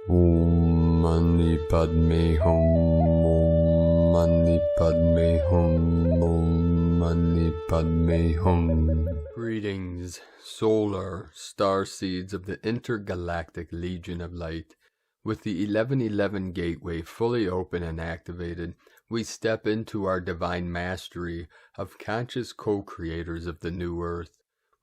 Om Mani Padme Hum. Om Mani Padme Hum. Om Mani Padme Hum. Greetings, solar starseeds of the intergalactic Legion of Light. With the 1111 gateway fully open and activated, we step into our divine mastery of conscious co-creators of the new earth.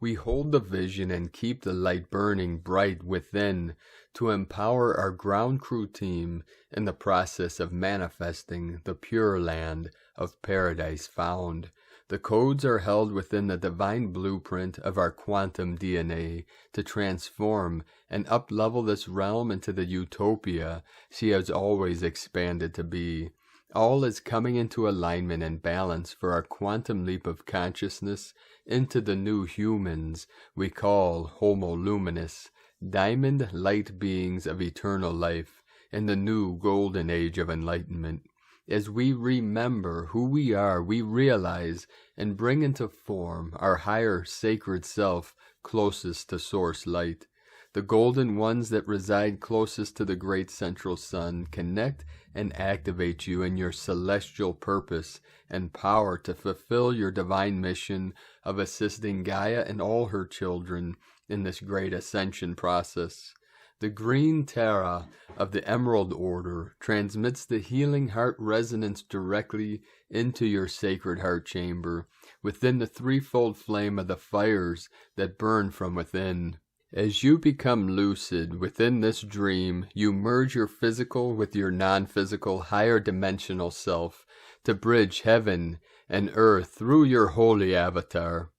We hold the vision and keep the light burning bright within to empower our ground crew team in the process of manifesting the pure land of paradise found. The codes are held within the divine blueprint of our quantum DNA to transform and up-level this realm into the utopia she has always expanded to be. All is coming into alignment and balance for our quantum leap of consciousness into the new humans we call Homo Luminous, diamond light beings of eternal life in the new golden age of enlightenment. As we remember who we are, we realize and bring into form our higher sacred self closest to source light. The golden ones that reside closest to the great central sun connect and activate you in your celestial purpose and power to fulfill your divine mission of assisting Gaia and all her children in this great ascension process. The green Terra of the Emerald Order transmits the healing heart resonance directly into your sacred heart chamber, within the threefold flame of the fires that burn from within. As you become lucid within this dream, you merge your physical with your non-physical higher dimensional self to bridge heaven and earth through your holy avatar.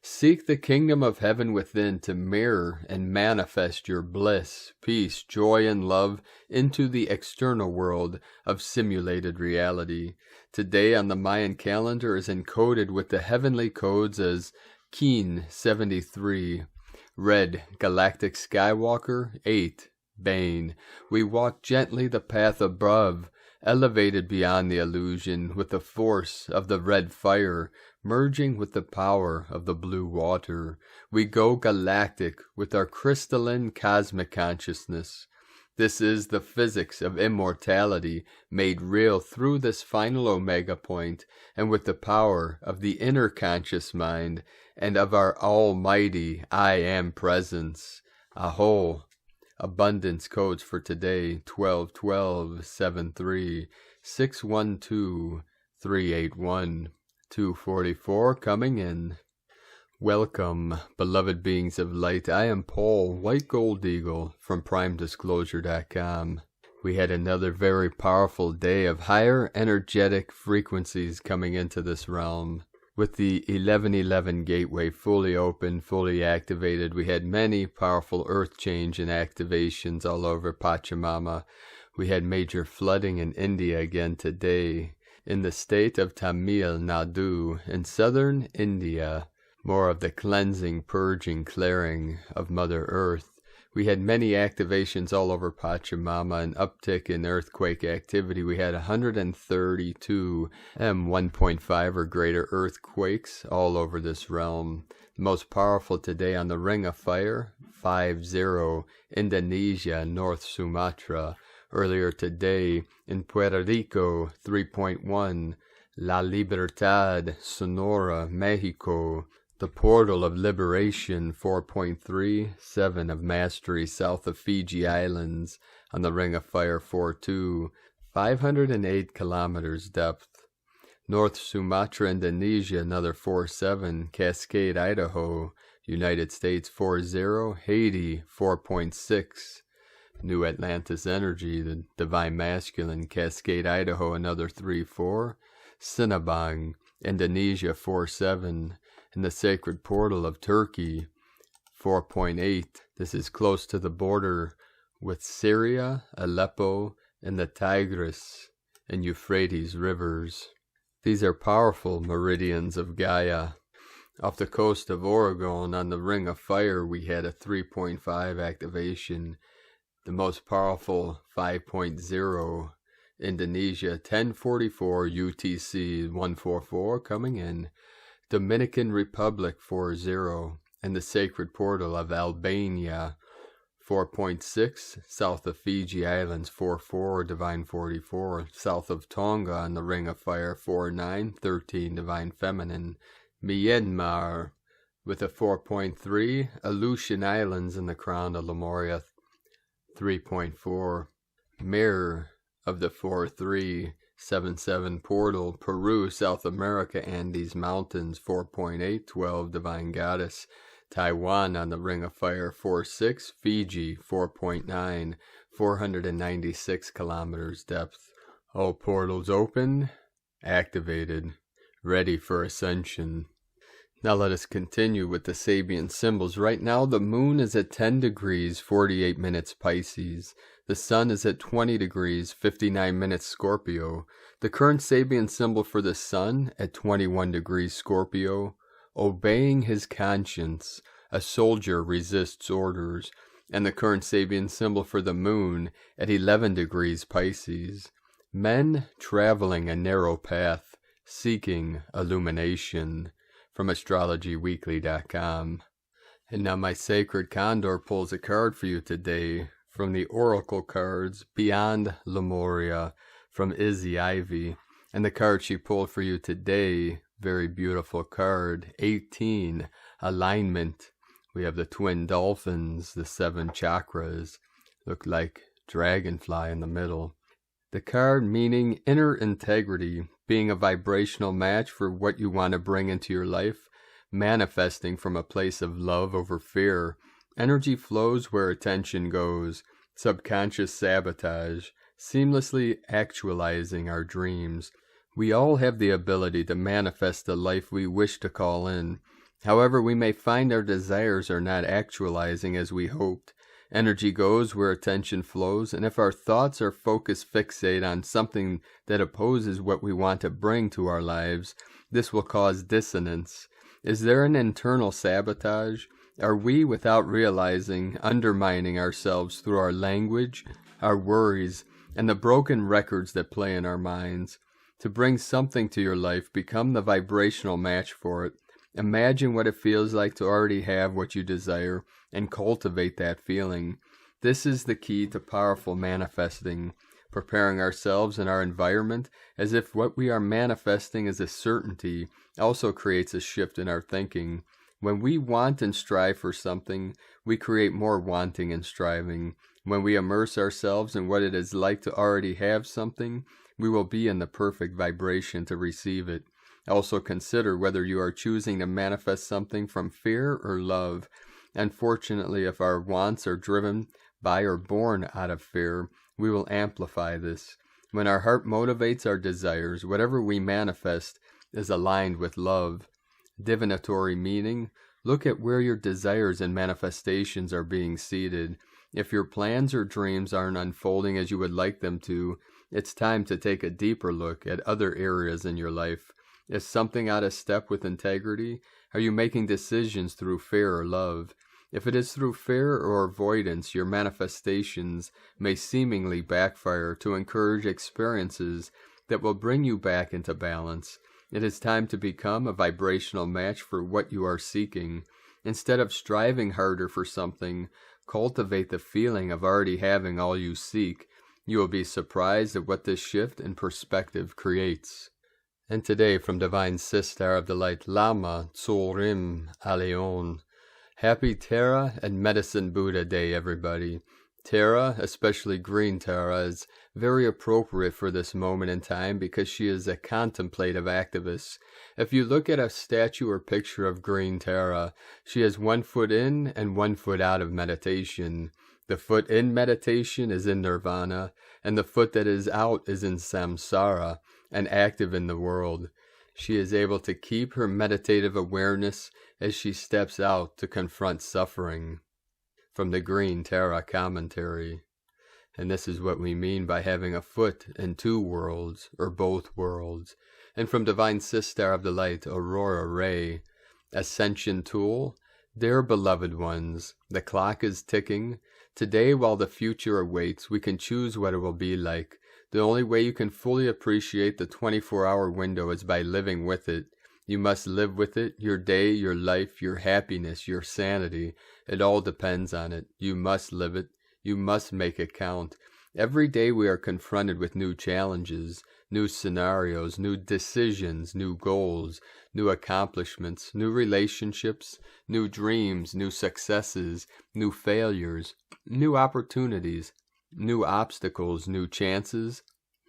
Seek the kingdom of heaven within to mirror and manifest your bliss, peace, joy, and love into the external world of simulated reality. Today on the Mayan calendar is encoded with the heavenly codes as Keen 73, Red Galactic Skywalker 8, Bane. We walk gently the path above, elevated beyond the illusion with the force of the red fire, merging with the power of the blue water. We go galactic with our crystalline cosmic consciousness. This is the physics of immortality made real through this final omega point and with the power of the inner conscious mind and of our almighty I Am presence. Aho. Abundance codes for today 12-12-73 612-381 244 coming in. Welcome, beloved beings of light. I am Paul, White Gold Eagle from PrimeDisclosure.com. We had another very powerful day of higher energetic frequencies coming into this realm. With the 1111 gateway fully open, fully activated, we had many powerful earth change and activations all over Pachamama. We had major flooding in India again today. In the state of Tamil Nadu in southern India, more of the cleansing, purging, clearing of Mother Earth. We had many activations all over Pachamama, an uptick in earthquake activity. We had 132 M1.5 or greater earthquakes all over this realm. The most powerful today on the Ring of Fire, 50, Indonesia, North Sumatra. Earlier today in Puerto Rico, 3.1, La Libertad, Sonora, Mexico. The Portal of Liberation, 4.3, 7 of Mastery, south of Fiji Islands, on the Ring of Fire, 4.2, 508 kilometers depth. North Sumatra, Indonesia, another 4.7, Cascade, Idaho, United States, 4.0, Haiti, 4.6, New Atlantis Energy, the Divine Masculine, Cascade, Idaho, another 3.4, Sinabang, Indonesia, 4.7, in the Sacred Portal of Turkey, 4.8. This is close to the border with Syria, Aleppo, and the Tigris and Euphrates rivers. These are powerful meridians of Gaia. Off the coast of Oregon on the Ring of Fire, we had a 3.5 activation. The most powerful 5.0. Indonesia, 1044 UTC 144 coming in. Dominican Republic 40, and the Sacred Portal of Albania 4.6, south of Fiji Islands, 4.4, Divine 44, south of Tonga on the Ring of Fire, 4.9, 13, Divine Feminine, Myanmar, with a 4.3, Aleutian Islands in the crown of Lemuria, 3.4, Mirror of the 4.377 portal, Peru, South America, Andes Mountains, 4.8, 12, Divine Goddess, Taiwan on the Ring of Fire, 4.6, Fiji, 4.9, 496 kilometers depth. All portals open, activated, ready for ascension. Now let us continue with the Sabian symbols. Right now the moon is at 10 degrees, 48 minutes Pisces. The sun is at 20 degrees, 59 minutes Scorpio. The current Sabian symbol for the sun at 21 degrees Scorpio. Obeying his conscience, a soldier resists orders. And the current Sabian symbol for the moon at 11 degrees Pisces. Men traveling a narrow path, seeking illumination. From astrologyweekly.com. And now my sacred Condor pulls a card for you today from the Oracle cards Beyond Lemuria from Izzy Ivy. And the card she pulled for you today, very beautiful card, 18, Alignment. We have the twin dolphins, the 7 chakras, look like dragonfly in the middle. The card meaning inner integrity, being a vibrational match for what you want to bring into your life, manifesting from a place of love over fear. Energy flows where attention goes, subconscious sabotage, seamlessly actualizing our dreams. We all have the ability to manifest the life we wish to call in. However, we may find our desires are not actualizing as we hoped. Energy goes where attention flows, and if our thoughts are fixate on something that opposes what we want to bring to our lives, this will cause dissonance. Is there an internal sabotage? Are we, without realizing, undermining ourselves through our language, our worries, and the broken records that play in our minds? To bring something to your life, become the vibrational match for it. Imagine what it feels like to already have what you desire, and cultivate that feeling. This is the key to powerful manifesting, preparing ourselves and our environment as if what we are manifesting is a certainty also creates a shift in our thinking. When we want and strive for something, we create more wanting and striving. When we immerse ourselves in what it is like to already have something, we will be in the perfect vibration to receive it. Also consider whether you are choosing to manifest something from fear or love. Unfortunately, if our wants are driven by or born out of fear, we will amplify this. When our heart motivates our desires, whatever we manifest is aligned with love. Divinatory meaning, look at where your desires and manifestations are being seated. If your plans or dreams aren't unfolding as you would like them to, it's time to take a deeper look at other areas in your life. Is something out of step with integrity? Are you making decisions through fear or love? If it is through fear or avoidance, your manifestations may seemingly backfire to encourage experiences that will bring you back into balance. It is time to become a vibrational match for what you are seeking. Instead of striving harder for something, cultivate the feeling of already having all you seek. You will be surprised at what this shift in perspective creates. And today from Divine Sister of the Light, Lama Tsorim Aleon. Happy Terra and Medicine Buddha Day, everybody. Terra, especially green Terra, is very appropriate for this moment in time because she is a contemplative activist. If you look at a statue or picture of green Terra, she has 1 foot in and 1 foot out of meditation. The foot in meditation is in nirvana, and the foot that is out is in samsara, and active in the world. She is able to keep her meditative awareness as she steps out to confront suffering. From the Green Terra Commentary. And this is what we mean by having a foot in 2 worlds, or both worlds. And from Divine Sister of the Light, Aurora Ray, Ascension Tool. Dear beloved ones, the clock is ticking. Today, while the future awaits, we can choose what it will be like. The only way you can fully appreciate the 24-hour window is by living with it. You must live with it, your day, your life, your happiness, your sanity. It all depends on it. You must live it. You must make it count. Every day we are confronted with new challenges, new scenarios, new decisions, new goals, new accomplishments, new relationships, new dreams, new successes, new failures, new opportunities, new obstacles, new chances,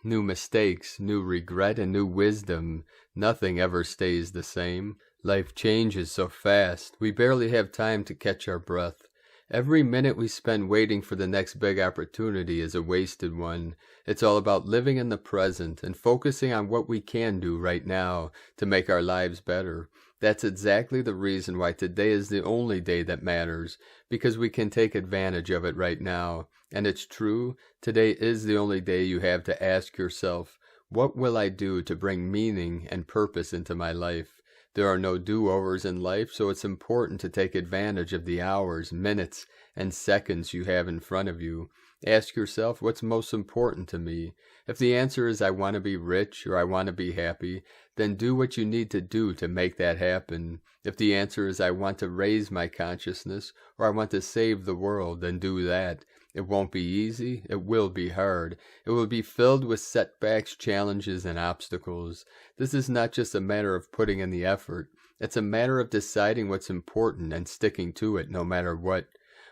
new mistakes, new regret, and new wisdom. Nothing ever stays the same. Life changes so fast, we barely have time to catch our breath. Every minute we spend waiting for the next big opportunity is a wasted one. It's all about living in the present and focusing on what we can do right now to make our lives better. That's exactly the reason why today is the only day that matters, because we can take advantage of it right now. And it's true, today is the only day you have to ask yourself, what will I do to bring meaning and purpose into my life? There are no do-overs in life, so it's important to take advantage of the hours, minutes, and seconds you have in front of you. Ask yourself, what's most important to me? If the answer is I want to be rich or I want to be happy, then do what you need to do to make that happen. If the answer is I want to raise my consciousness or I want to save the world, then do that. It won't be easy. It will be hard. It will be filled with setbacks, challenges, and obstacles. This is not just a matter of putting in the effort. It's a matter of deciding what's important and sticking to it no matter what.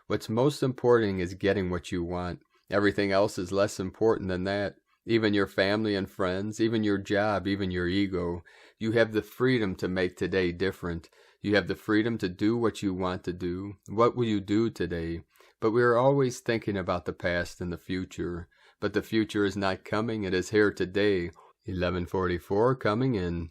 What's most important is getting what you want. Everything else is less important than that. Even your family and friends, even your job, even your ego. You have the freedom to make today different. You have the freedom to do what you want to do. What will you do today? But we are always thinking about the past and the future. But the future is not coming, it is here today. 1144 coming in.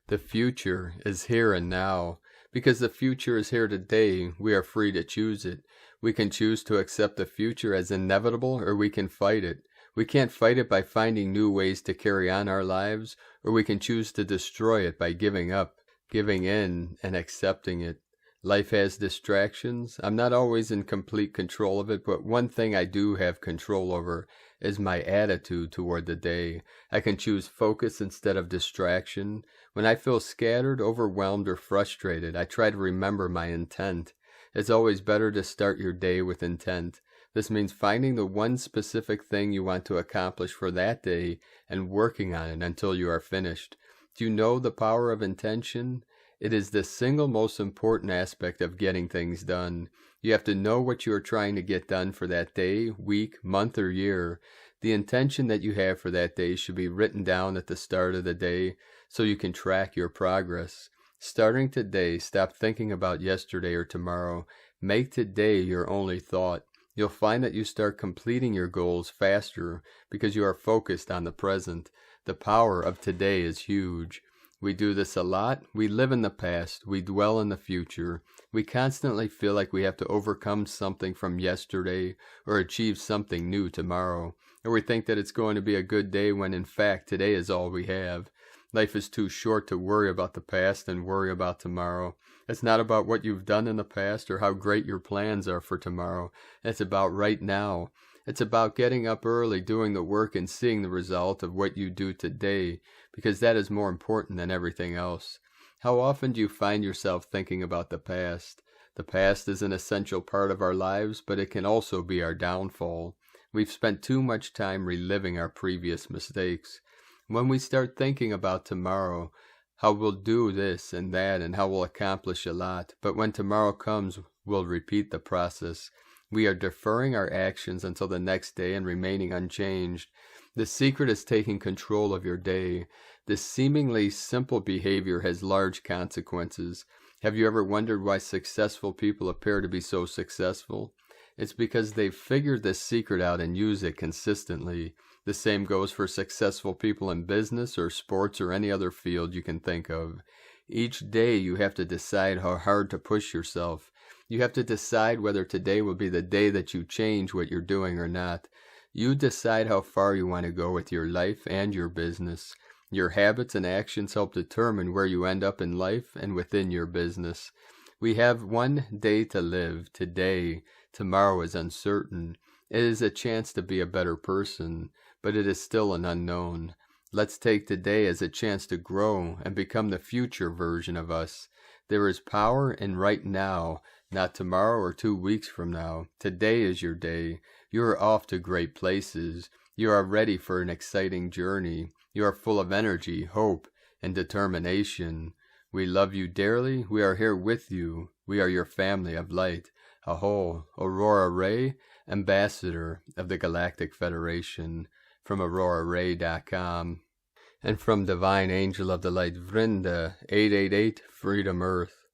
The future is here and now. Because the future is here today, we are free to choose it. We can choose to accept the future as inevitable, or we can fight it. We can't fight it by finding new ways to carry on our lives, or we can choose to destroy it by giving up, giving in, and accepting it. Life has distractions. I'm not always in complete control of it, but one thing I do have control over is my attitude toward the day. I can choose focus instead of distraction. When I feel scattered, overwhelmed, or frustrated, I try to remember my intent. It's always better to start your day with intent. This means finding the one specific thing you want to accomplish for that day and working on it until you are finished. Do you know the power of intention? It is the single most important aspect of getting things done. You have to know what you are trying to get done for that day, week, month, or year. The intention that you have for that day should be written down at the start of the day so you can track your progress. Starting today, stop thinking about yesterday or tomorrow. Make today your only thought. You'll find that you start completing your goals faster because you are focused on the present. The power of today is huge. We do this a lot. We live in the past. We dwell in the future. We constantly feel like we have to overcome something from yesterday or achieve something new tomorrow. Or we think that it's going to be a good day when in fact today is all we have. Life is too short to worry about the past and worry about tomorrow. It's not about what you've done in the past or how great your plans are for tomorrow. It's about right now. It's about getting up early, doing the work, and seeing the result of what you do today, because that is more important than everything else. How often do you find yourself thinking about the past? The past is an essential part of our lives, but it can also be our downfall. We've spent too much time reliving our previous mistakes. When we start thinking about tomorrow, how we'll do this and that and how we'll accomplish a lot, but when tomorrow comes, we'll repeat the process. We are deferring our actions until the next day and remaining unchanged. The secret is taking control of your day. This seemingly simple behavior has large consequences. Have you ever wondered why successful people appear to be so successful? It's because they've figured this secret out and use it consistently. The same goes for successful people in business or sports or any other field you can think of. Each day you have to decide how hard to push yourself. You have to decide whether today will be the day that you change what you're doing or not. You decide how far you want to go with your life and your business. Your habits and actions help determine where you end up in life and within your business. We have one day to live, today. Tomorrow is uncertain. It is a chance to be a better person, but it is still an unknown. Let's take today as a chance to grow and become the future version of us. There is power in right now not tomorrow or 2 weeks from now. Today is your day. You are off to great places. You are ready for an exciting journey. You are full of energy, hope, and determination. We love you dearly. We are here with you. We are your family of light. Aho, Aurora Ray, Ambassador of the Galactic Federation, from AuroraRay.com. And from Divine Angel of the Light Vrinda, 888 Freedom Earth.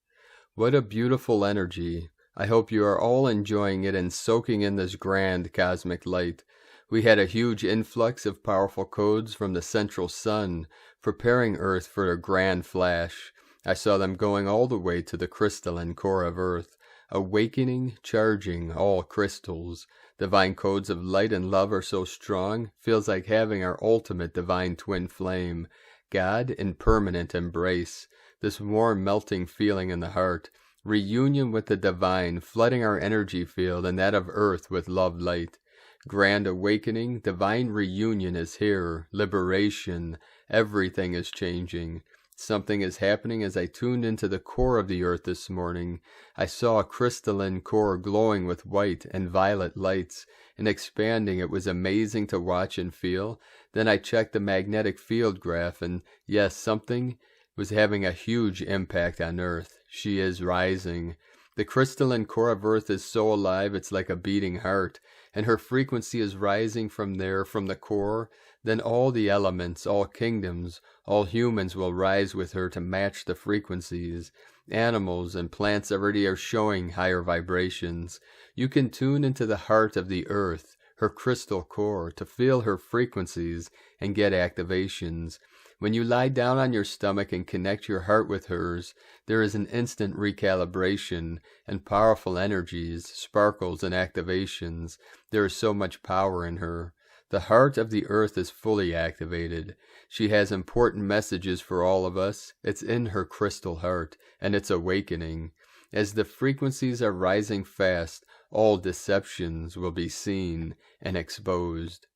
What a beautiful energy. I hope you are all enjoying it and soaking in this grand cosmic light. We had a huge influx of powerful codes from the central sun, preparing Earth for a grand flash. I saw them going all the way to the crystalline core of Earth, awakening, charging all crystals. Divine codes of light and love are so strong, feels like having our ultimate divine twin flame, God in permanent embrace, this warm melting feeling in the heart, reunion with the divine, flooding our energy field and that of Earth with love light. Grand awakening, divine reunion is here, liberation, everything is changing. Something is happening as I tuned into the core of the Earth this morning. I saw a crystalline core glowing with white and violet lights, and expanding. It was amazing to watch and feel. Then I checked the magnetic field graph, and yes, something was having a huge impact on Earth. She is rising. The crystalline core of Earth is so alive it's like a beating heart, and her frequency is rising from there, from the core. Then all the elements, all kingdoms, all humans will rise with her to match the frequencies. Animals and plants already are showing higher vibrations. You can tune into the heart of the Earth, her crystal core, to feel her frequencies and get activations. When you lie down on your stomach and connect your heart with hers, there is an instant recalibration and powerful energies, sparkles and activations. There is so much power in her. The heart of the Earth is fully activated. She has important messages for all of us. It's in her crystal heart, and it's awakening. As the frequencies are rising fast, all deceptions will be seen and exposed.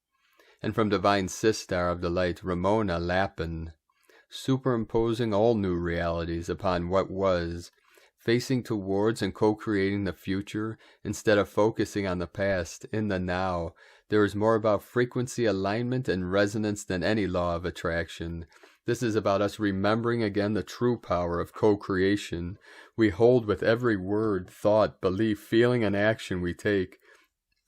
And from Divine Sister of the Light, Ramona Lappin, superimposing all new realities upon what was, facing towards and co-creating the future instead of focusing on the past, in the now. There is more about frequency alignment and resonance than any law of attraction. This is about us remembering again the true power of co-creation we hold with every word, thought, belief, feeling, and action we take.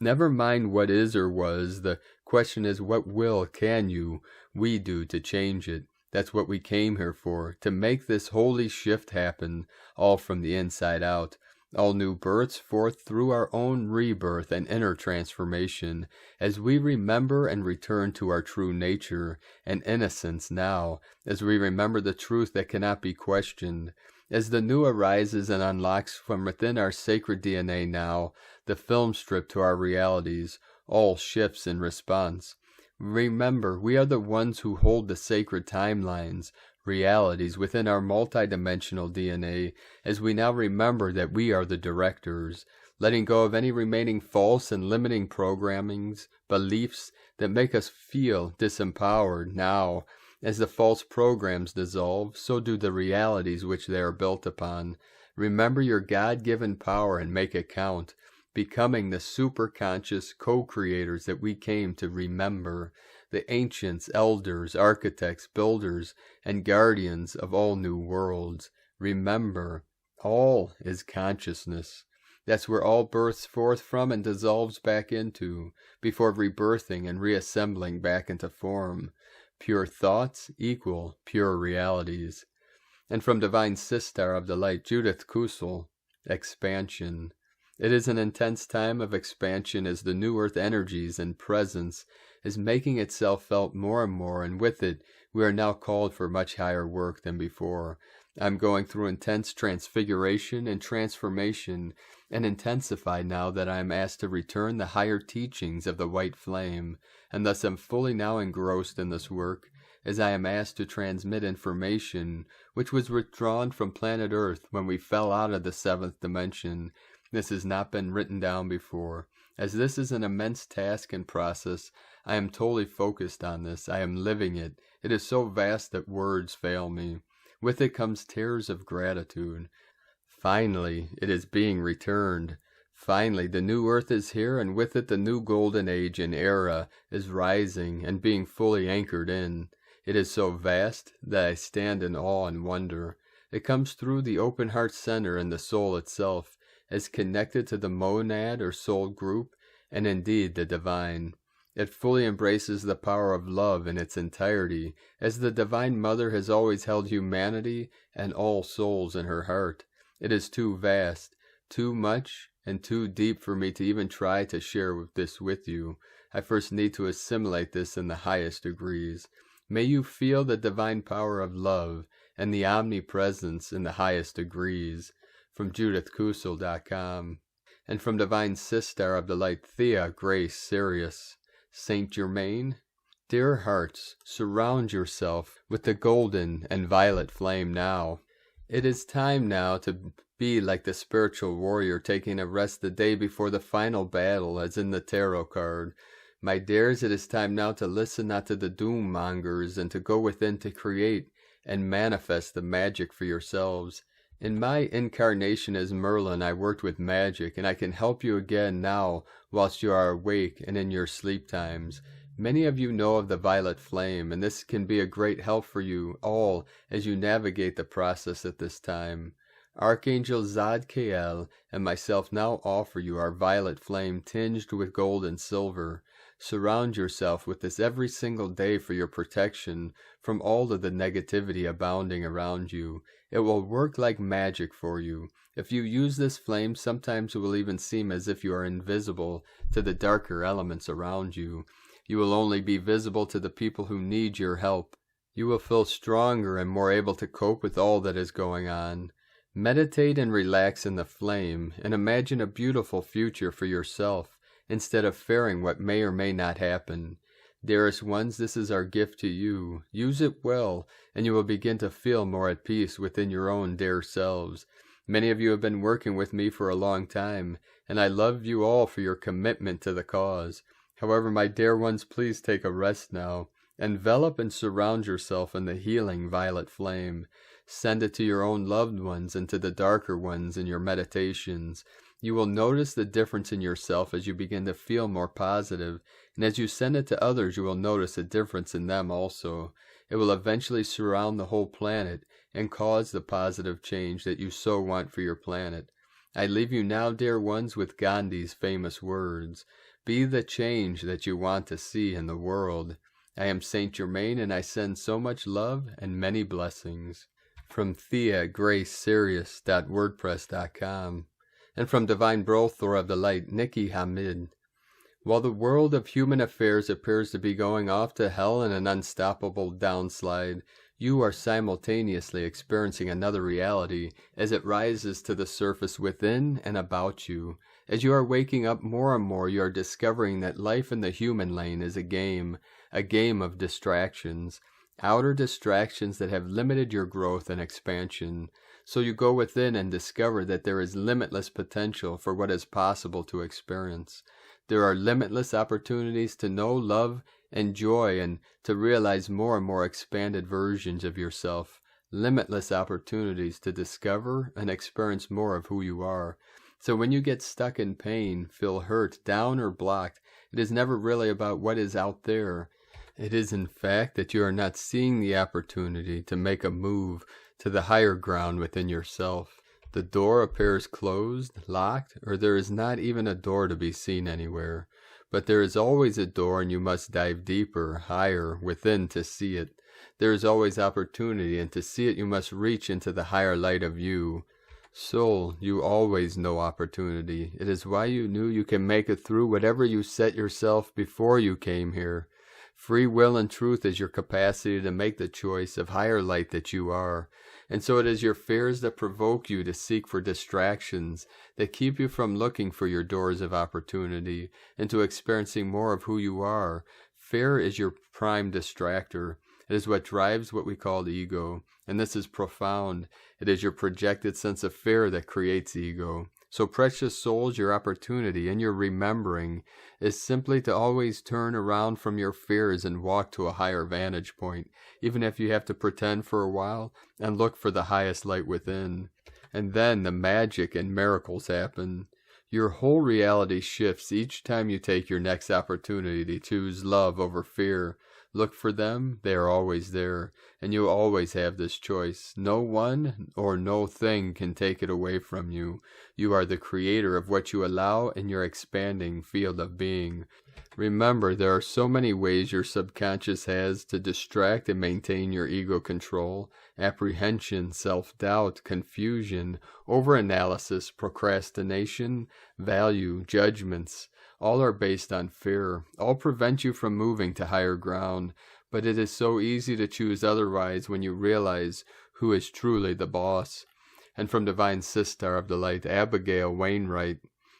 Never mind what is or was, the question is what we do to change it. That's what we came here for, to make this holy shift happen, all from the inside out. All new births forth through our own rebirth and inner transformation, as we remember and return to our true nature and innocence now, as we remember the truth that cannot be questioned. As the new arises and unlocks from within our sacred DNA now, the film strip to our realities, all shifts in response. Remember, we are the ones who hold the sacred timelines, realities within our multidimensional DNA, as we now remember that we are the directors, letting go of any remaining false and limiting programmings, beliefs that make us feel disempowered now. As the false programs dissolve, so do the realities which they are built upon. Remember your God-given power and make it count, becoming the superconscious co-creators that we came to remember, the ancients, elders, architects, builders, and guardians of all new worlds. Remember, all is consciousness. That's where all births forth from and dissolves back into, before rebirthing and reassembling back into form. Pure thoughts equal pure realities. And from Divine Sister of the Light, Judith Kusel, expansion. It is an intense time of expansion as the new earth energies and presence is making itself felt more and more, and with it, we are now called for much higher work than before. I'm going through intense transfiguration and transformation, and intensified now that I am asked to return the higher teachings of the white flame, and thus am fully now engrossed in this work, as I am asked to transmit information which was withdrawn from planet Earth when we fell out of the seventh dimension. This has not been written down before. As this is an immense task and process, I am totally focused on this. I am living it. It is so vast that words fail me. With it comes tears of gratitude. Finally, it is being returned. Finally, the new earth is here, and with it the new golden age and era is rising and being fully anchored in. It is so vast that I stand in awe and wonder. It comes through the open heart center in the soul itself, as connected to the monad or soul group, and indeed the divine. It fully embraces the power of love in its entirety, as the Divine Mother has always held humanity and all souls in her heart. It is too vast, too much, and too deep for me to even try to share this with you. I first need to assimilate this in the highest degrees. May you feel the divine power of love and the omnipresence in the highest degrees. From JudithKusel.com. And from Divine Sister of the Light, Thea Grace Sirius, Saint Germain. Dear hearts, surround yourself with the golden and violet flame now. It is time now to be like the spiritual warrior taking a rest the day before the final battle, as in the tarot card. My dears, it is time now to listen not to the doom mongers and to go within to create and manifest the magic for yourselves. In my incarnation as Merlin, I worked with magic, and I can help you again now whilst you are awake and in your sleep times. Many of you know of the violet flame, and this can be a great help for you all as you navigate the process at this time. Archangel Zadkiel and myself now offer you our violet flame tinged with gold and silver. Surround yourself with this every single day for your protection from all of the negativity abounding around you. It will work like magic for you. If you use this flame, sometimes it will even seem as if you are invisible to the darker elements around you. You will only be visible to the people who need your help. You will feel stronger and more able to cope with all that is going on. Meditate and relax in the flame, and imagine a beautiful future for yourself, instead of fearing what may or may not happen. Dearest ones, this is our gift to you. Use it well, and you will begin to feel more at peace within your own dear selves. Many of you have been working with me for a long time, and I love you all for your commitment to the cause. However, my dear ones, please take a rest now. Envelop and surround yourself in the healing violet flame. Send it to your own loved ones and to the darker ones in your meditations. You will notice the difference in yourself as you begin to feel more positive, and as you send it to others, you will notice a difference in them also. It will eventually surround the whole planet and cause the positive change that you so want for your planet. I leave you now, dear ones, with Gandhi's famous words. Be the change that you want to see in the world. I am Saint Germain, and I send so much love and many blessings. From TheaGraceSirius.wordpress.com. And from Divine Brothor of the Light, Nikki Hamid. While the world of human affairs appears to be going off to hell in an unstoppable downslide, you are simultaneously experiencing another reality as it rises to the surface within and about you. As you are waking up more and more, you are discovering that life in the human lane is a game of distractions, outer distractions that have limited your growth and expansion. So you go within and discover that there is limitless potential for what is possible to experience. There are limitless opportunities to know, love, and joy, and to realize more and more expanded versions of yourself. Limitless opportunities to discover and experience more of who you are. So when you get stuck in pain, feel hurt, down, or blocked, it is never really about what is out there. It is in fact that you are not seeing the opportunity to make a move to the higher ground within yourself. The door appears closed, locked, or there is not even a door to be seen anywhere. But there is always a door, and you must dive deeper, higher, within to see it. There is always opportunity, and to see it you must reach into the higher light of you. Soul, you always know opportunity. It is why you knew you can make it through whatever you set yourself before you came here. Free will and truth is your capacity to make the choice of higher light that you are. And so it is your fears that provoke you to seek for distractions, that keep you from looking for your doors of opportunity, and to experiencing more of who you are. Fear is your prime distractor. It is what drives what we call ego, and this is profound. It is your projected sense of fear that creates ego. So precious souls, your opportunity and your remembering is simply to always turn around from your fears and walk to a higher vantage point, even if you have to pretend for a while and look for the highest light within. and then the magic and miracles happen. Your whole reality shifts each time you take your next opportunity to choose love over fear. Look for them, they are always there, and you always have this choice. No one or no thing can take it away from you. You are the creator of what you allow in your expanding field of being. Remember, there are so many ways your subconscious has to distract and maintain your ego control. Apprehension, self-doubt, confusion, overanalysis, procrastination, value, judgments. All are based on fear. All prevent you from moving to higher ground. But it is so easy to choose otherwise when you realize who is truly the boss. And from Divine Sister of the Light, Abigail Wainwright.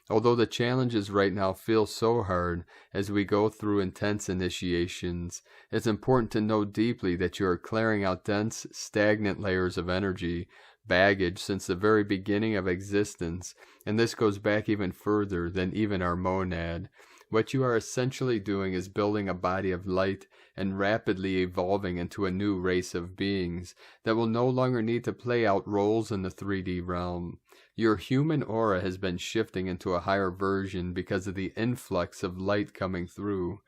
Although the challenges right now feel so hard as we go through intense initiations, it's important to know deeply that you are clearing out dense, stagnant layers of energy, baggage since the very beginning of existence, and this goes back even further than even our monad. What you are essentially doing is building a body of light and rapidly evolving into a new race of beings that will no longer need to play out roles in the 3D realm. Your human aura has been shifting into a higher version because of the influx of light coming through.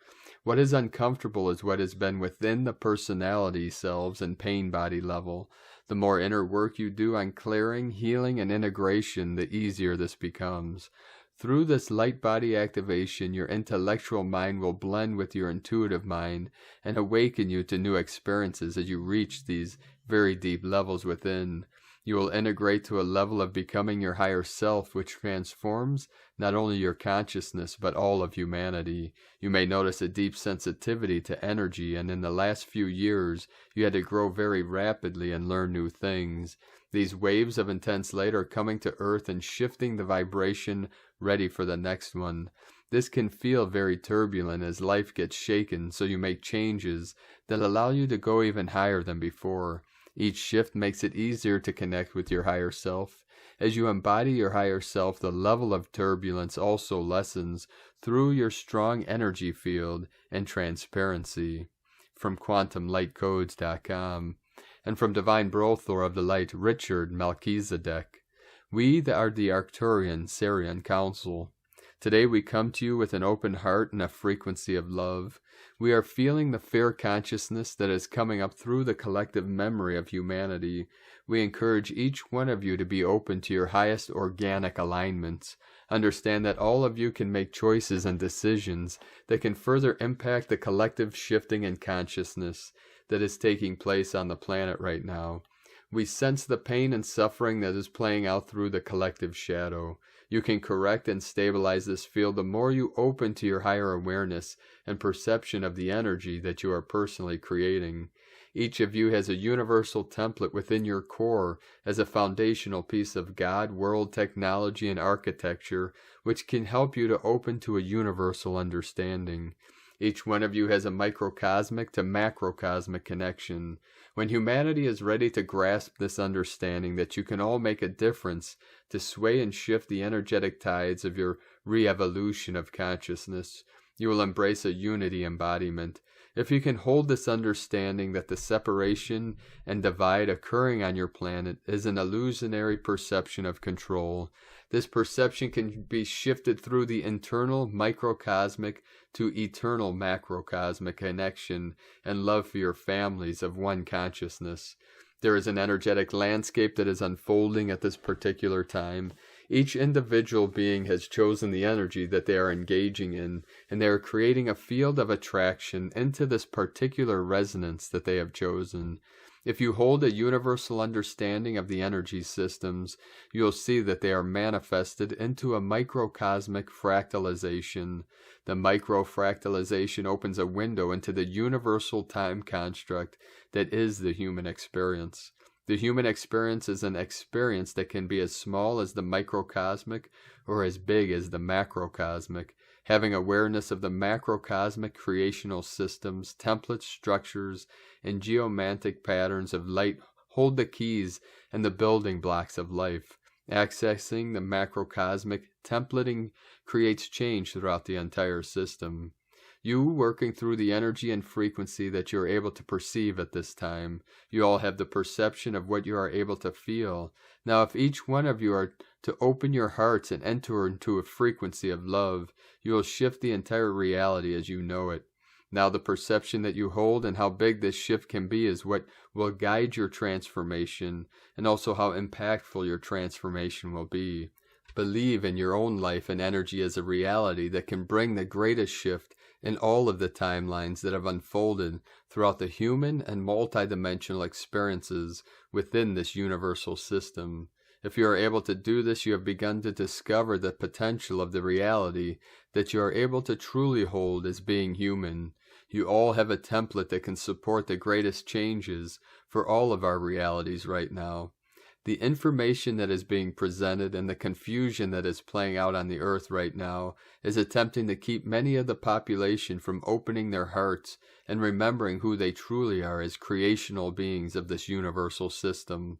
What is uncomfortable is what has been within the personality selves and pain body level. The more inner work you do on clearing, healing, and integration, the easier this becomes. Through this light body activation, your intellectual mind will blend with your intuitive mind and awaken you to new experiences as you reach these very deep levels within. You will integrate to a level of becoming your higher self, which transforms not only your consciousness, but all of humanity. You may notice a deep sensitivity to energy, and in the last few years, you had to grow very rapidly and learn new things. These waves of intense light are coming to Earth and shifting the vibration, ready for the next one. This can feel very turbulent as life gets shaken, so you make changes that allow you to go even higher than before. Each shift makes it easier to connect with your higher self. As you embody your higher self, the level of turbulence also lessens through your strong energy field and transparency. From QuantumLightCodes.com. And from Divine Brothor of the Light, Richard Melchizedek. We are the Arcturian Sarian Council. Today we come to you with an open heart and a frequency of love. We are feeling the fair consciousness that is coming up through the collective memory of humanity. We encourage each one of you to be open to your highest organic alignments. Understand that all of you can make choices and decisions that can further impact the collective shifting in consciousness that is taking place on the planet right now. We sense the pain and suffering that is playing out through the collective shadow. You can correct and stabilize this field the more you open to your higher awareness and perception of the energy that you are personally creating. Each of you has a universal template within your core as a foundational piece of God, world, technology, and architecture, which can help you to open to a universal understanding. Each one of you has a microcosmic to macrocosmic connection. When humanity is ready to grasp this understanding that you can all make a difference to sway and shift the energetic tides of your re-evolution of consciousness, you will embrace a unity embodiment. If you can hold this understanding that the separation and divide occurring on your planet is an illusionary perception of control, this perception can be shifted through the internal microcosmic to eternal macrocosmic connection and love for your families of one consciousness. There is an energetic landscape that is unfolding at this particular time. Each individual being has chosen the energy that they are engaging in, and they are creating a field of attraction into this particular resonance that they have chosen. If you hold a universal understanding of the energy systems, you'll see that they are manifested into a microcosmic fractalization. The microfractalization opens a window into the universal time construct that is the human experience. The human experience is an experience that can be as small as the microcosmic or as big as the macrocosmic. Having awareness of the macrocosmic creational systems, templates, structures, and geomantic patterns of light hold the keys and the building blocks of life. Accessing the macrocosmic templating creates change throughout the entire system. You working through the energy and frequency that you are able to perceive at this time. You all have the perception of what you are able to feel. Now, if each one of you are to open your hearts and enter into a frequency of love, you will shift the entire reality as you know it. Now, the perception that you hold and how big this shift can be is what will guide your transformation, and also how impactful your transformation will be. Believe in your own life and energy as a reality that can bring the greatest shift in all of the timelines that have unfolded throughout the human and multidimensional experiences within this universal system. If you are able to do this, you have begun to discover the potential of the reality that you are able to truly hold as being human. You all have a template that can support the greatest changes for all of our realities right now. The information that is being presented and the confusion that is playing out on the earth right now is attempting to keep many of the population from opening their hearts and remembering who they truly are as creational beings of this universal system.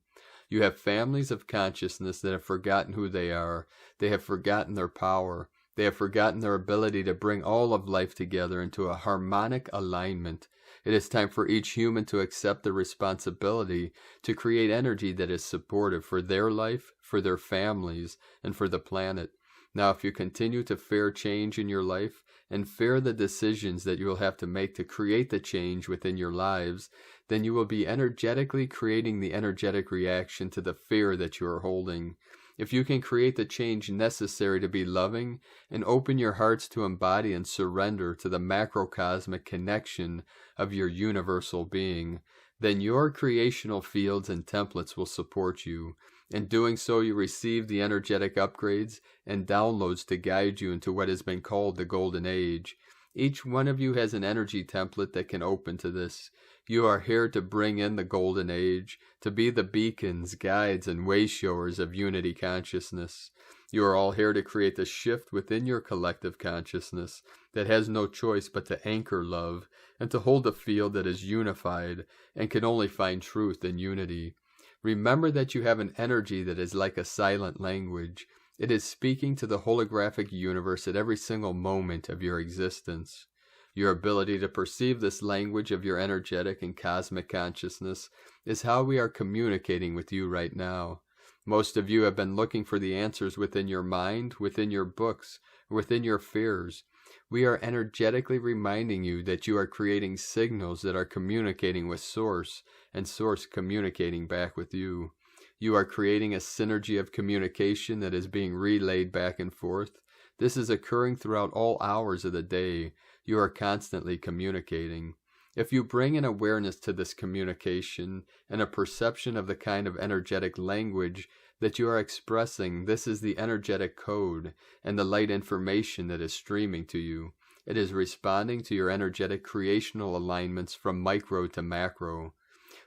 You have families of consciousness that have forgotten who they are. They have forgotten their power. They have forgotten their ability to bring all of life together into a harmonic alignment. It is time for each human to accept the responsibility to create energy that is supportive for their life, for their families, and for the planet. Now, if you continue to fear change in your life and fear the decisions that you will have to make to create the change within your lives, then you will be energetically creating the energetic reaction to the fear that you are holding. If you can create the change necessary to be loving and open your hearts to embody and surrender to the macrocosmic connection of your universal being, then your creational fields and templates will support you. In doing so, you receive the energetic upgrades and downloads to guide you into what has been called the Golden Age. Each one of you has an energy template that can open to this. You are here to bring in the Golden Age, to be the beacons, guides, and wayshowers of unity consciousness. You are all here to create the shift within your collective consciousness that has no choice but to anchor love and to hold a field that is unified and can only find truth in unity. Remember that you have an energy that is like a silent language. It is speaking to the holographic universe at every single moment of your existence. Your ability to perceive this language of your energetic and cosmic consciousness is how we are communicating with you right now. Most of you have been looking for the answers within your mind, within your books, or within your fears. We are energetically reminding you that you are creating signals that are communicating with Source, and Source communicating back with you. You are creating a synergy of communication that is being relayed back and forth. This is occurring throughout all hours of the day. You are constantly communicating. If you bring an awareness to this communication and a perception of the kind of energetic language that you are expressing, this is the energetic code and the light information that is streaming to you. It is responding to your energetic creational alignments from micro to macro.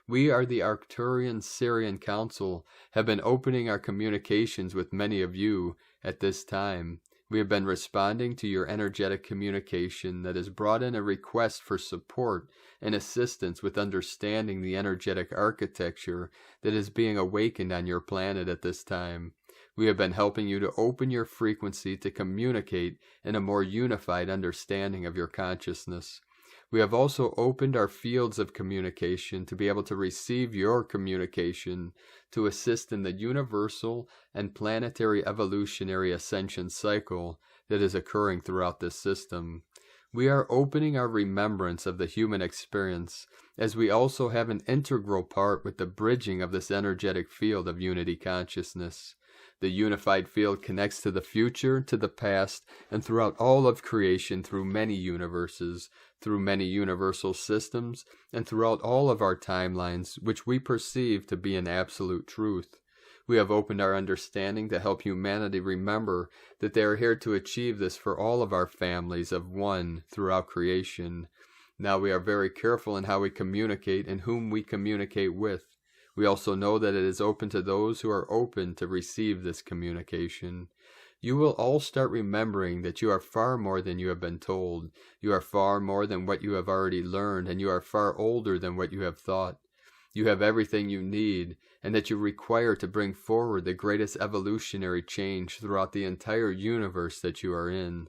We are the Arcturian Syrian Council, have been opening our communications with many of you at this time. We have been responding to your energetic communication that has brought in a request for support and assistance with understanding the energetic architecture that is being awakened on your planet at this time. We have been helping you to open your frequency to communicate in a more unified understanding of your consciousness. We have also opened our fields of communication to be able to receive your communication to assist in the universal and planetary evolutionary ascension cycle that is occurring throughout this system. We are opening our remembrance of the human experience, as we also have an integral part with the bridging of this energetic field of unity consciousness. The unified field connects to the future, to the past, and throughout all of creation through many universes, through many universal systems, and throughout all of our timelines, which we perceive to be an absolute truth. We have opened our understanding to help humanity remember that they are here to achieve this for all of our families of one throughout creation. Now we are very careful in how we communicate and whom we communicate with. We also know that it is open to those who are open to receive this communication. You will all start remembering that you are far more than you have been told. You are far more than what you have already learned, and you are far older than what you have thought. You have everything you need, and that you require to bring forward the greatest evolutionary change throughout the entire universe that you are in.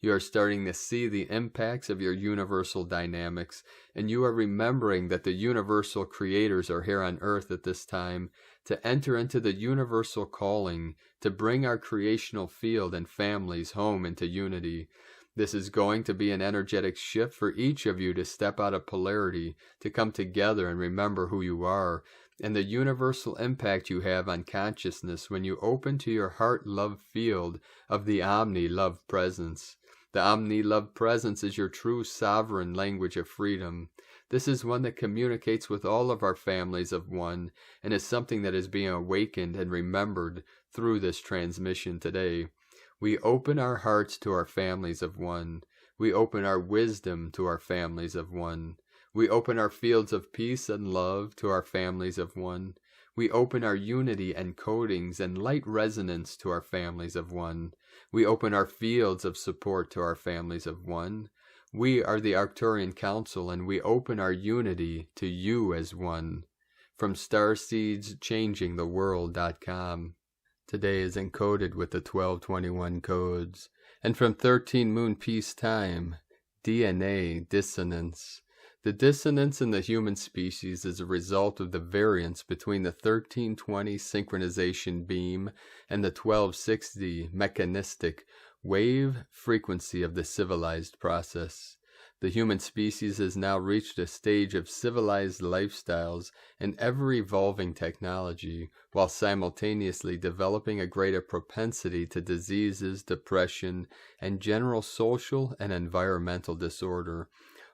You are starting to see the impacts of your universal dynamics, and you are remembering that the universal creators are here on Earth at this time to enter into the universal calling to bring our creational field and families home into unity. This is going to be an energetic shift for each of you to step out of polarity, to come together and remember who you are, and the universal impact you have on consciousness when you open to your heart-love field of the Omni-Love Presence. The Omni-Love Presence is your true sovereign language of freedom. This is one that communicates with all of our families of one, and is something that is being awakened and remembered through this transmission today. We open our hearts to our families of one. We open our wisdom to our families of one. We open our fields of peace and love to our families of one. We open our unity and codings and light resonance to our families of one. We open our fields of support to our families of one. We are the Arcturian Council, and we open our unity to you as one. From Starseed's ChangingTheWorld.com. Today is encoded with the 1221 codes. And from 13 Moon Peace Time, DNA Dissonance. The dissonance in the human species is a result of the variance between the 1320 synchronization beam and the 1260 mechanistic wave frequency of the civilized process. The human species has now reached a stage of civilized lifestyles and ever-evolving technology, while simultaneously developing a greater propensity to diseases, depression, and general social and environmental disorder.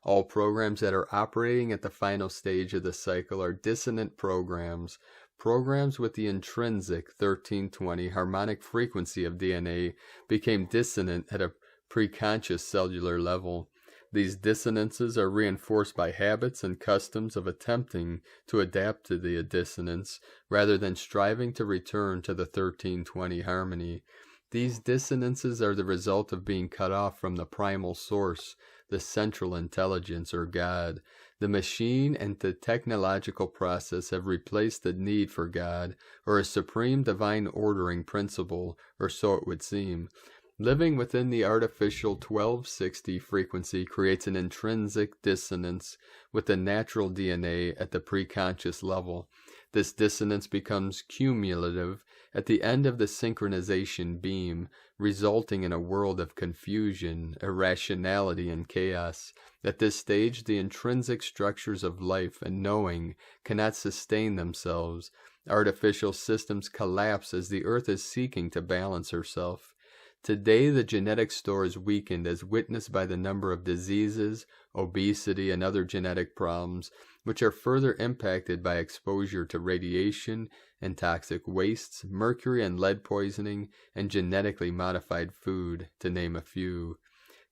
All programs that are operating at the final stage of the cycle are dissonant programs, programs with the intrinsic 1320 harmonic frequency of DNA became dissonant at a preconscious cellular level. These dissonances are reinforced by habits and customs of attempting to adapt to the dissonance rather than striving to return to the 1320 harmony. These dissonances are the result of being cut off from the primal source, the central intelligence or God. The machine and the technological process have replaced the need for God or a supreme divine ordering principle, or so it would seem. Living within the artificial 1260 frequency creates an intrinsic dissonance with the natural DNA at the preconscious level. This dissonance becomes cumulative at the end of the synchronization beam, resulting in a world of confusion, irrationality, and chaos. At this stage, the intrinsic structures of life and knowing cannot sustain themselves. Artificial systems collapse as the Earth is seeking to balance herself. Today, the genetic store is weakened as witnessed by the number of diseases, obesity, and other genetic problems, which are further impacted by exposure to radiation and toxic wastes, mercury and lead poisoning, and genetically modified food, to name a few.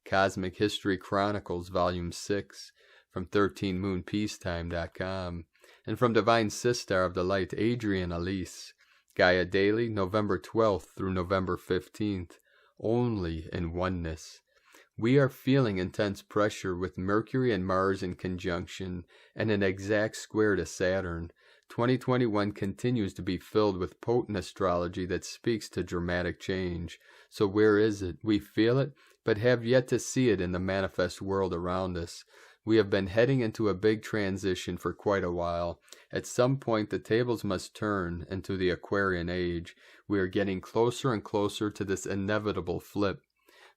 Cosmic History Chronicles, Volume 6, from 13moonpeacetime.com, and from Divine Sistar of the Light, Adrian Elise. Gaia Daily, November 12th through November 15th. Only in oneness. We are feeling intense pressure with Mercury and Mars in conjunction and an exact square to Saturn. 2021 continues to be filled with potent astrology that speaks to dramatic change. So where is it? We feel it, but have yet to see it in the manifest world around us. We have been heading into a big transition for quite a while. At some point, the tables must turn into the Aquarian age. We are getting closer and closer to this inevitable flip.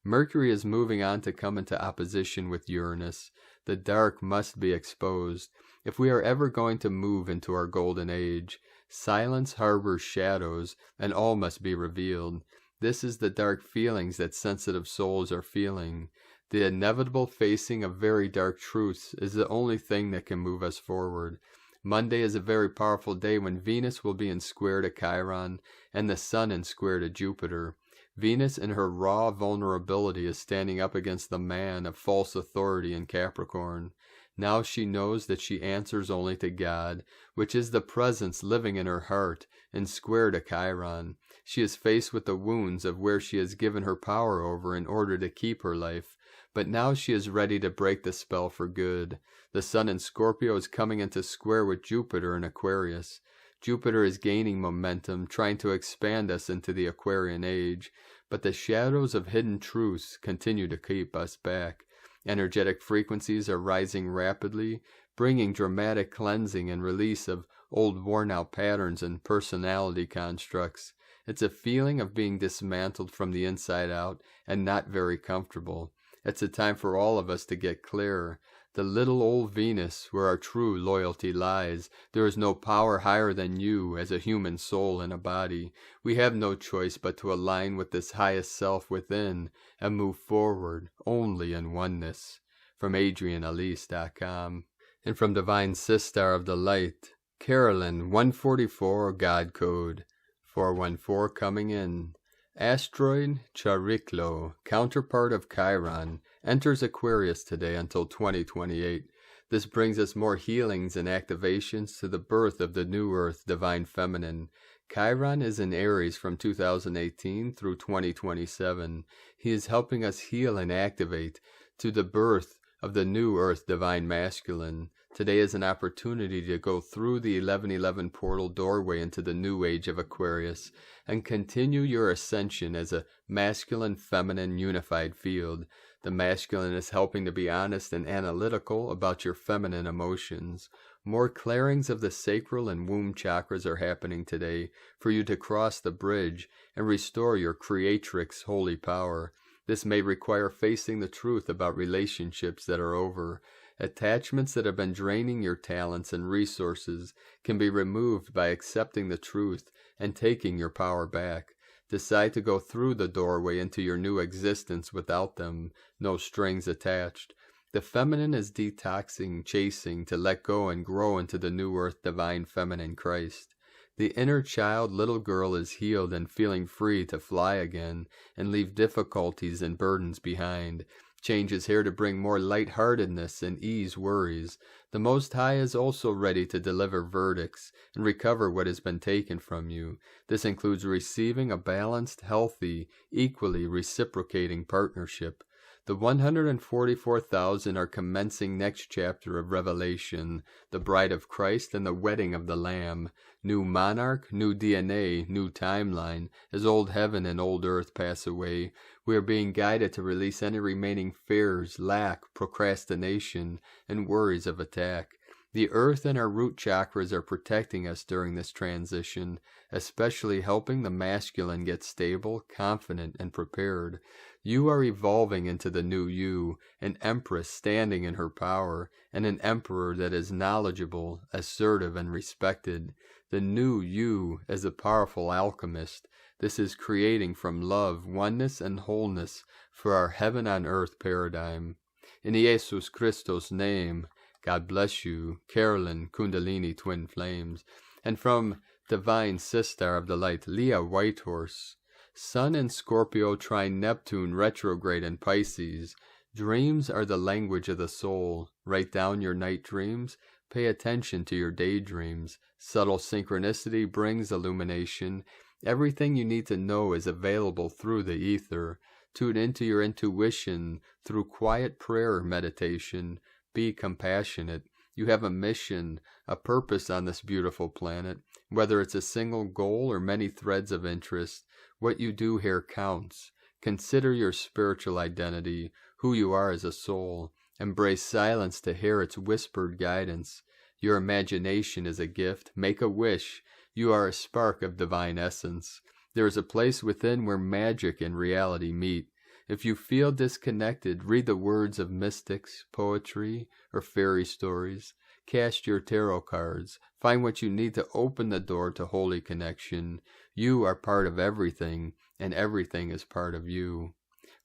Mercury is moving on to come into opposition with Uranus. The dark must be exposed. If we are ever going to move into our golden age, silence harbors shadows, and all must be revealed. This is the dark feelings that sensitive souls are feeling. The inevitable facing of very dark truths is the only thing that can move us forward. Monday is a very powerful day when Venus will be in square to Chiron and the Sun in square to Jupiter. Venus in her raw vulnerability is standing up against the man of false authority in Capricorn. Now she knows that she answers only to God, which is the presence living in her heart, in square to Chiron. She is faced with the wounds of where she has given her power over in order to keep her life. But now she is ready to break the spell for good. The Sun in Scorpio is coming into square with Jupiter in Aquarius. Jupiter is gaining momentum, trying to expand us into the Aquarian age. but the shadows of hidden truths continue to keep us back. Energetic frequencies are rising rapidly, bringing dramatic cleansing and release of old worn-out patterns and personality constructs. It's a feeling of being dismantled from the inside out and not very comfortable. It's a time for all of us to get clearer. The little old Venus, where our true loyalty lies. There is no power higher than you as a human soul in a body. We have no choice but to align with this highest self within and move forward only in oneness. From AdrianElise.com. And from Divine Sistar of the Light, Carolyn 144 God Code 414 coming in. Asteroid Chariklo, counterpart of Chiron, enters Aquarius today until 2028. This brings us more healings and activations to the birth of the new Earth, Divine Feminine. Chiron is in Aries from 2018 through 2027. He is helping us heal and activate to the birth of the new Earth, Divine Masculine. Today is an opportunity to go through the 1111 portal doorway into the new age of Aquarius and continue your ascension as a masculine-feminine unified field. The masculine is helping to be honest and analytical about your feminine emotions. More clearings of the sacral and womb chakras are happening today for you to cross the bridge and restore your creatrix holy power. This may require facing the truth about relationships that are over. Attachments that have been draining your talents and resources can be removed by accepting the truth and taking your power back. Decide to go through the doorway into your new existence without them, no strings attached. The feminine is detoxing, chasing to let go and grow into the new Earth Divine Feminine Christ. The inner child little girl is healed and feeling free to fly again and leave difficulties and burdens behind. Change is here to bring more lightheartedness and ease worries. The Most High is also ready to deliver verdicts and recover what has been taken from you. This includes receiving a balanced, healthy, equally reciprocating partnership. The 144,000 are commencing next chapter of Revelation, the bride of Christ and the wedding of the Lamb. New monarch, new DNA, new timeline. As old heaven and old earth pass away, we are being guided to release any remaining fears, lack, procrastination, and worries of attack. The earth and our root chakras are protecting us during this transition, especially helping the masculine get stable, confident, and prepared. You are evolving into the new you, an empress standing in her power, and an emperor that is knowledgeable, assertive, and respected. The new you as a powerful alchemist. This is creating from love, oneness, and wholeness for our heaven on earth paradigm. In Jesus Christos' name, God bless you, Carolyn Kundalini Twin Flames. And from Divine Sistar of the Light, Leah Whitehorse. Sun in Scorpio trine Neptune retrograde in Pisces. Dreams are the language of the soul. Write down your night dreams. Pay attention to your daydreams. Subtle synchronicity brings illumination. Everything you need to know is available through the ether. Tune into your intuition through quiet prayer meditation. Be compassionate. You have a mission, a purpose on this beautiful planet. Whether it's a single goal or many threads of interest, what you do here counts. Consider your spiritual identity, who you are as a soul. Embrace silence to hear its whispered guidance. Your imagination is a gift. Make a wish. You are a spark of divine essence. There is a place within where magic and reality meet. If you feel disconnected, read the words of mystics, poetry, or fairy stories. Cast your tarot cards. Find what you need to open the door to holy connection. You are part of everything, and everything is part of you.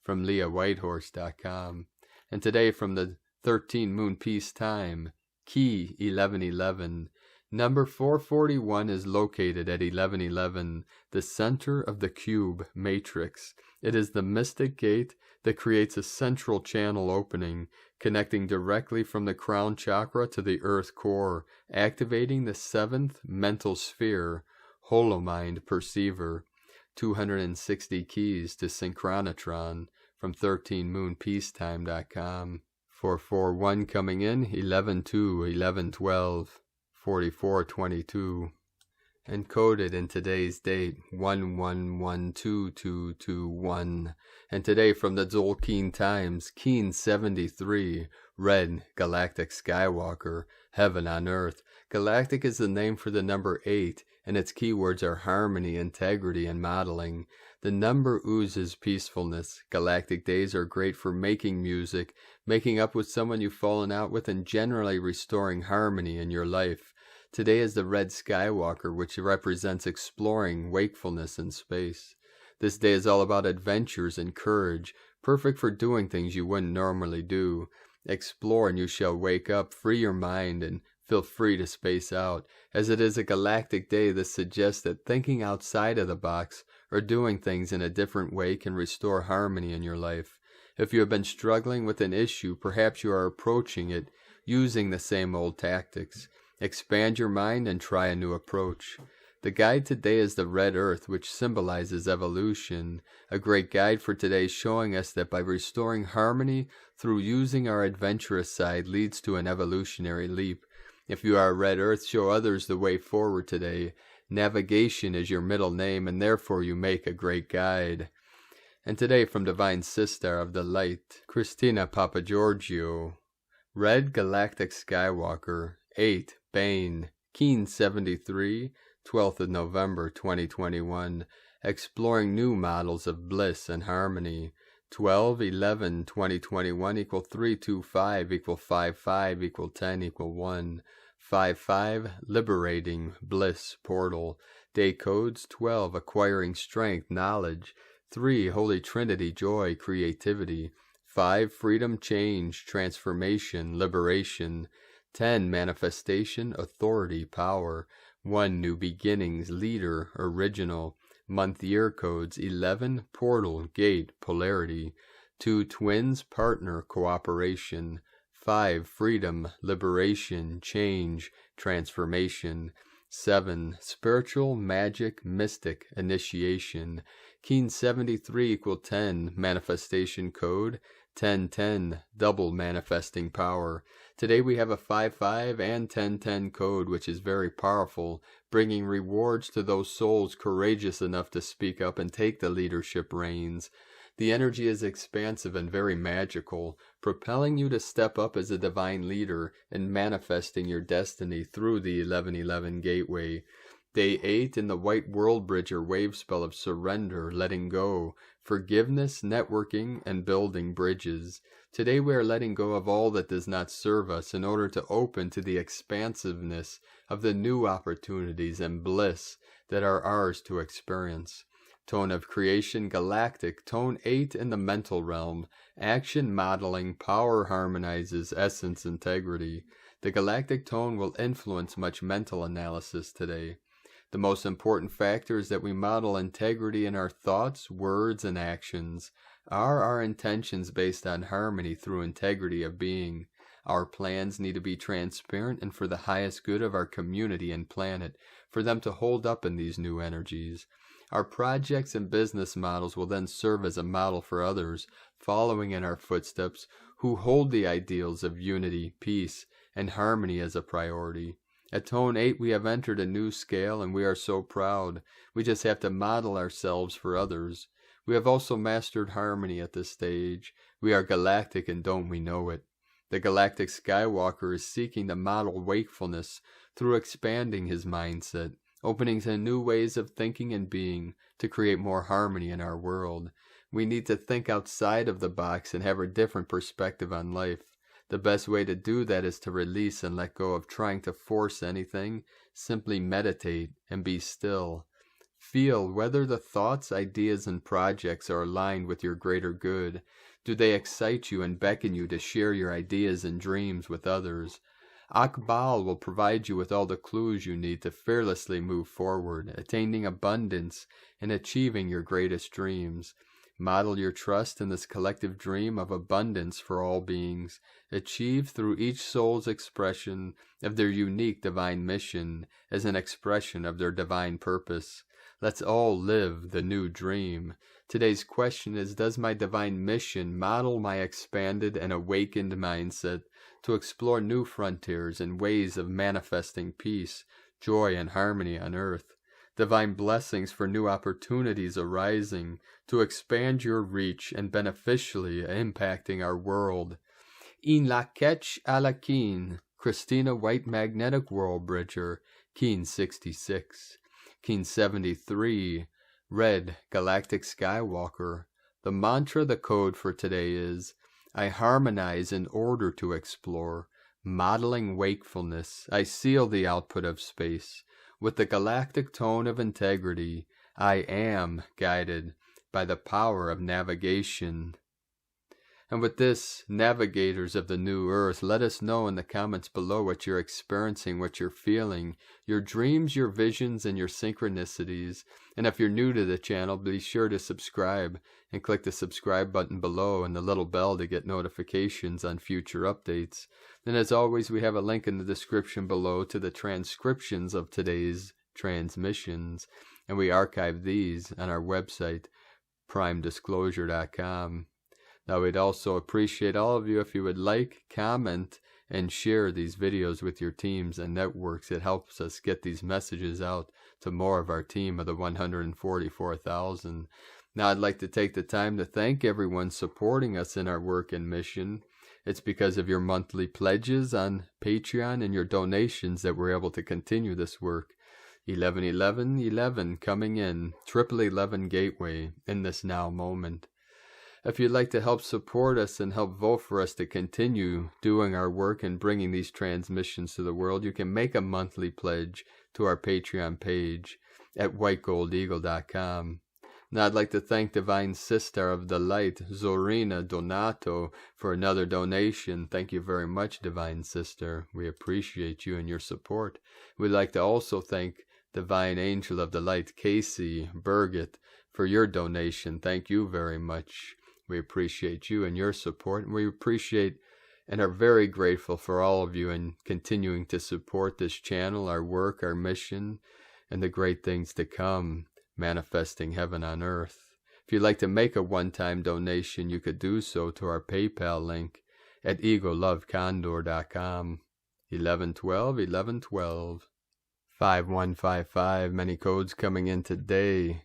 From LeahWhitehorse.com. And today from the 13 Moon Peace Time, Key 1111. Number 441 is located at 1111, the center of the cube matrix. It is the mystic gate that creates a central channel opening, connecting directly from the crown chakra to the earth core, activating the 7th mental sphere, holomind perceiver. 260 keys to synchronotron from 13moonpeacetime.com. 441 coming in, 11-2, 11-12. 4422. encoded in today's date 11122221, and today from the Zolkeen Times, Keen 73, Red, Galactic Skywalker, Heaven on Earth. Galactic is the name for the number 8, and its keywords are harmony, integrity, and modeling. The number oozes peacefulness. Galactic days are great for making music, making up with someone you've fallen out with, and generally restoring harmony in your life. Today is the Red Skywalker, which represents exploring, wakefulness, and space. This day is all about adventures and courage, perfect for doing things you wouldn't normally do. Explore and you shall wake up, free your mind, and feel free to space out. As it is a galactic day, this suggests that thinking outside of the box or doing things in a different way can restore harmony in your life. If you have been struggling with an issue, perhaps you are approaching it using the same old tactics. Expand your mind and try a new approach. The guide today is the red earth, which symbolizes evolution. A great guide for today, showing us that by restoring harmony through using our adventurous side leads to an evolutionary leap. If you are a red earth, show others the way forward today. Navigation is your middle name, and therefore you make a great guide. And today from Divine Sister of the Light, Christina Papagiorgio, Red Galactic Skywalker, 8, Bane, Keen 73, 12th of November 2021, exploring new models of bliss and harmony. 12/11/2021 equal 325 equal 55 equal 10 equal 1. 55 liberating bliss portal. Day codes 12 acquiring strength, knowledge. 3 Holy Trinity joy, creativity. 5 freedom, change, transformation, liberation. 10 manifestation, authority, power. 1 new beginnings, leader, original. Month year codes 11 portal, gate, polarity. 2 twins, partner, cooperation. 5 freedom, liberation, change, transformation. 7 spiritual, magic, mystic, initiation. Keen 73 equal 10 manifestation code. 1010 double manifesting power. Today we have a 55 and 1010 code, which is very powerful, bringing rewards to those souls courageous enough to speak up and take the leadership reins. The energy is expansive and very magical, propelling you to step up as a divine leader and manifesting your destiny through the 1111 gateway. Day 8 in the White World Bridger wave spell of surrender, letting go, forgiveness, networking, and building bridges. Today we are letting go of all that does not serve us in order to open to the expansiveness of the new opportunities and bliss that are ours to experience. Tone of creation, galactic, tone 8 in the mental realm, action, modeling, power harmonizes, essence, integrity. The galactic tone will influence much mental analysis today. The most important factor is that we model integrity in our thoughts, words, and actions. Are our intentions based on harmony through integrity of being? Our plans need to be transparent and for the highest good of our community and planet, for them to hold up in these new energies. Our projects and business models will then serve as a model for others, following in our footsteps, who hold the ideals of unity, peace, and harmony as a priority. At Tone 8 we have entered a new scale and we are so proud. We just have to model ourselves for others. We have also mastered harmony at this stage. We are galactic and don't we know it. The Galactic Skywalker is seeking to model wakefulness through expanding his mindset, opening to new ways of thinking and being to create more harmony in our world. We need to think outside of the box and have a different perspective on life. The best way to do that is to release and let go of trying to force anything. Simply meditate and be still. Feel whether the thoughts, ideas, and projects are aligned with your greater good. Do they excite you and beckon you to share your ideas and dreams with others? Akbal will provide you with all the clues you need to fearlessly move forward, attaining abundance and achieving your greatest dreams. Model your trust in this collective dream of abundance for all beings, achieved through each soul's expression of their unique divine mission as an expression of their divine purpose. Let's all live the new dream. Today's question is, does my divine mission model my expanded and awakened mindset to explore new frontiers and ways of manifesting peace, joy and harmony on earth, divine blessings for new opportunities arising to expand your reach and beneficially impacting our world. In la ketch a la keen, Christina White Magnetic World Bridger, Keen 66. Keen 73, Red Galactic Skywalker. The mantra, the code for today is, I harmonize in order to explore. Modeling wakefulness, I seal the output of space. With the galactic tone of integrity, I am guided by the power of navigation. And with this, navigators of the new earth, let us know in the comments below what you're experiencing, what you're feeling, your dreams, your visions, and your synchronicities. And if you're new to the channel, be sure to subscribe and click the subscribe button below and the little bell to get notifications on future updates. And as always, we have a link in the description below to the transcriptions of today's transmissions. And we archive these on our website, primedisclosure.com. Now, we'd also appreciate all of you if you would like, comment, and share these videos with your teams and networks. It helps us get these messages out to more of our team of the 144,000. Now, I'd like to take the time to thank everyone supporting us in our work and mission. It's because of your monthly pledges on Patreon and your donations that we're able to continue this work. 111111 coming in, 1111 gateway in this now moment. If you'd like to help support us and help vote for us to continue doing our work and bringing these transmissions to the world, you can make a monthly pledge to our Patreon page at whitegoldeagle.com. Now, I'd like to thank Divine Sister of the Light, Zorina Donato, for another donation. Thank you very much, Divine Sister. We appreciate you and your support. We'd like to also thank Divine Angel of the Light, Casey Burgett, for your donation. Thank you very much. We appreciate you and your support, and we appreciate and are very grateful for all of you in continuing to support this channel, our work, our mission, and the great things to come, manifesting heaven on earth. If you'd like to make a one-time donation, you could do so to our PayPal link at egolovecondor.com. 1112. 5155, many codes coming in today.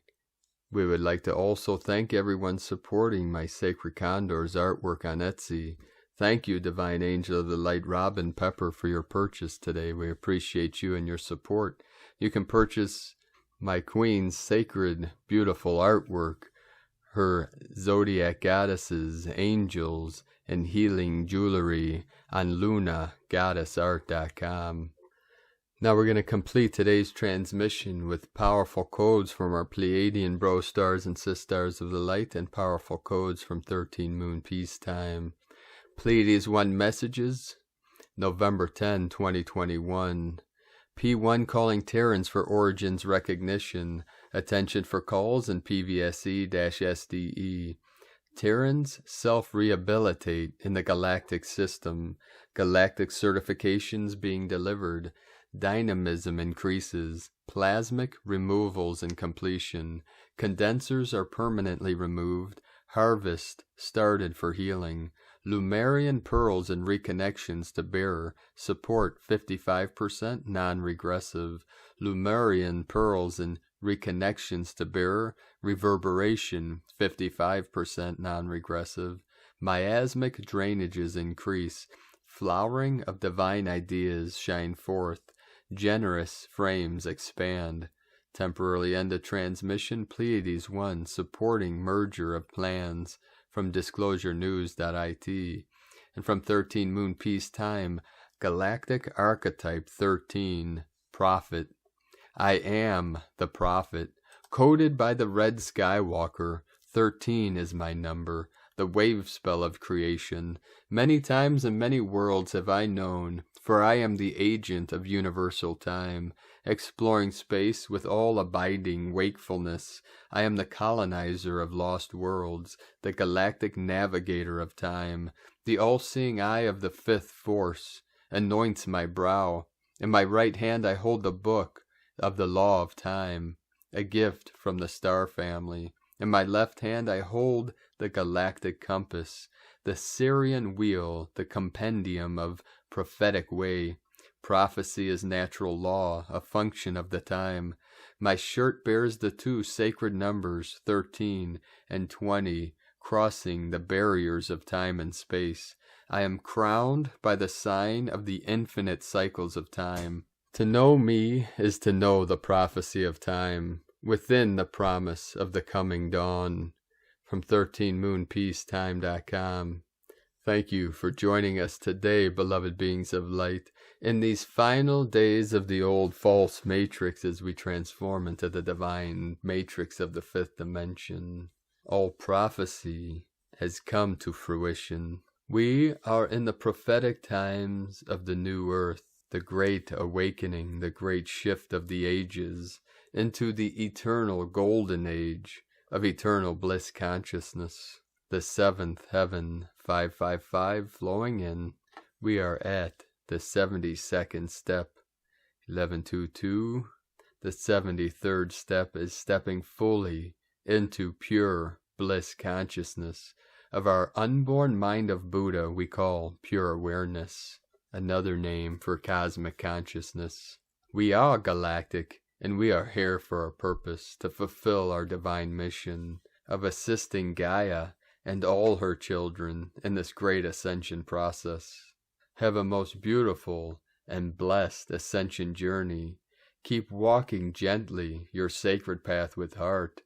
We would like to also thank everyone supporting my Sacred Condor's artwork on Etsy. Thank you, Divine Angel of the Light Robin Pepper, for your purchase today. We appreciate you and your support. You can purchase my Queen's sacred, beautiful artwork, her zodiac goddesses, angels, and healing jewelry on lunagoddessart.com. Now we're going to complete today's transmission with powerful codes from our Pleiadian bro stars and sis stars of the light and powerful codes from 13 Moon Peacetime. Pleiades 1 messages, November 10, 2021. P1 calling Terrans for origins recognition. Attention for calls and PVSE-SDE. Terrans self-rehabilitate in the galactic system. Galactic certifications being delivered. Dynamism increases. Plasmic removals and completion. Condensers are permanently removed. Harvest started for healing. Lemurian pearls and reconnections to bearer. Support 55% non-regressive. Lemurian pearls and reconnections to bearer. Reverberation 55% non-regressive. Miasmic drainages increase. Flowering of divine ideas shine forth. Generous frames expand. Temporarily end of transmission. Pleiades 1 supporting merger of plans from disclosurenews.it. And from 13 Moon Peacetime, Galactic Archetype 13, Prophet. I am the Prophet. Coded by the Red Skywalker, 13 is my number. The wave spell of creation. Many times and many worlds have I known, for I am the agent of universal time, exploring space with all abiding wakefulness. I am the colonizer of lost worlds, the galactic navigator of time. The all-seeing eye of the fifth force anoints my brow. In my right hand I hold the book of the law of time, a gift from the star family. In my left hand I hold the galactic compass, the Syrian wheel, the compendium of prophetic way. Prophecy is natural law, a function of the time. My shirt bears the two sacred numbers, 13 and 20, crossing the barriers of time and space. I am crowned by the sign of the infinite cycles of time. To know me is to know the prophecy of time, within the promise of the coming dawn. From 13moonpeacetime.com. Thank you for joining us today, beloved beings of light, in these final days of the old false matrix as we transform into the divine matrix of the fifth dimension. All prophecy has come to fruition. We are in the prophetic times of the new earth, the great awakening, the great shift of the ages into the eternal golden age of eternal bliss consciousness. The seventh heaven, 555, flowing in. We are at the 72nd step, 1122. The 73rd step is stepping fully into pure bliss consciousness of our unborn mind of Buddha we call pure awareness, another name for cosmic consciousness. We are galactic, and we are here for a purpose, to fulfill our divine mission of assisting Gaia and all her children in this great ascension process. Have a most beautiful and blessed ascension journey. Keep walking gently your sacred path with heart,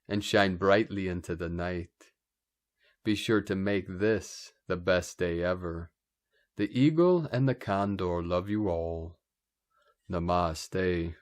and shine brightly into the night. Be sure to make this the best day ever. The eagle and the condor love you all. Namaste.